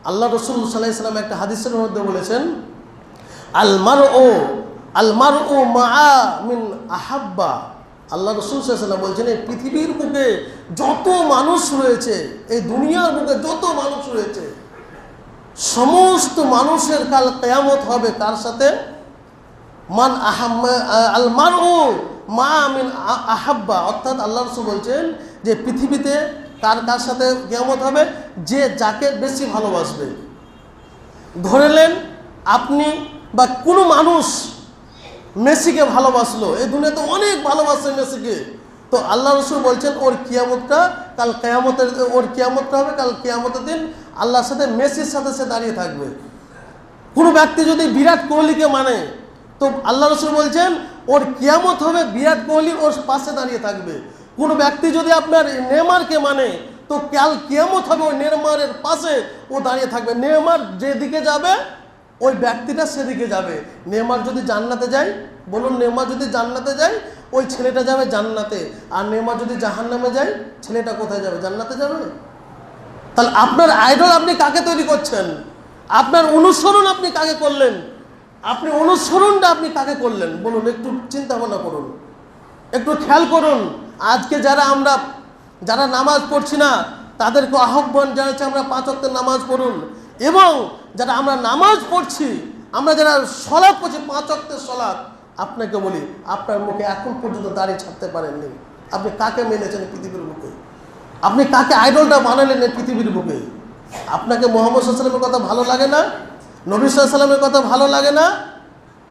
আল্লাহ রসুল সাল্লাল্লাহু আলাইহি ওয়াসাল্লাম একটা হাদিসের মধ্যে বলেছেন, আল মারউ মাআ মিন আহাব্বা। আল্লাহ রসুল সাল্লাল্লাহু আলাইহি ওয়াসাল্লাম বলছেন, এই পৃথিবীর বুকে যত মানুষ রয়েছে, এই দুনিয়ার বুকে যত মানুষ রয়েছে, সমস্ত মানুষের কাল কিয়ামত হবে কার সাথে? মান আহাম্মা আল মারউ মা মিন আহাব্বা। অর্থাৎ আল্লাহ রসুল বলছেন যে পৃথিবীতে কার কার সাথে কিয়ামত হবে? যে যাকে বেশি ভালোবাসবে। ধরে নেন আপনি বা কোনো মানুষ মেসিকে ভালোবাসলো, এই দুনিয়াতে অনেক ভালোবাসে মেসিকে, তো আল্লাহ রসুল বলছেন ওর কিয়ামতটা কাল কিয়ামতের, ওর কিয়ামতটা হবে কাল কিয়ামতের দিন আল্লাহর সাথে মেসির সাথে সে দাঁড়িয়ে থাকবে। কোনো ব্যক্তি যদি বিরাট কোহলিকে মানে, তো আল্লাহ রসুল বলছেন ওর কিয়ামত হবে বিরাট কোহলি ওর পাশে দাঁড়িয়ে থাকবে। কোনো ব্যক্তি যদি আপনার নেইমারকে মানে, তো কাল কিয়ামত হবে ওই নেইমারের পাশে ও দাঁড়িয়ে থাকবে। নেইমার যেদিকে যাবে ওই ব্যক্তিটা সেদিকে যাবে। নেইমার যদি জান্নাতে যায়, বলুন নেইমার যদি জান্নাতে যায় ওই ছেলেটা যাবে জান্নাতে, আর নেইমার যদি জাহান্নামে যায় ছেলেটা কোথায় যাবে? জান্নাতে যাবে। তাহলে আপনার আইডল আপনি কাকে তৈরি করছেন? আপনার অনুসরণ আপনি কাকে করলেন? আপনি অনুসরণটা আপনি কাকে করলেন বলুন? একটু চিন্তা ভাবনা করুন, একটু খেয়াল করুন। আজকে যারা নামাজ পড়ছি না তাদেরকে আহ্বান জানাচ্ছি আমরা 5 ওয়াক্তের নামাজ পড়ুন। এবং যারা আমরা নামাজ পড়ছি, আমরা যারা সলাৎ পড়ছি 5 ওয়াক্তের সলাৎ, আপনাকে বলি আপনার মুখে এখন পর্যন্ত দাড়ি ছাড়তে পারেননি। আপনি কাকে মেনেছেন পৃথিবীর বুকে? আপনি কাকে আইডলটা বানালেন এই পৃথিবীর বুকে? আপনাকে মুহাম্মদ সাল্লাল্লাহু আলাইহি ওয়াসাল্লামের কথা ভালো লাগে না? নবী সাল্লাল্লাহু আলাইহি ওয়াসাল্লামের কথা ভালো লাগে না?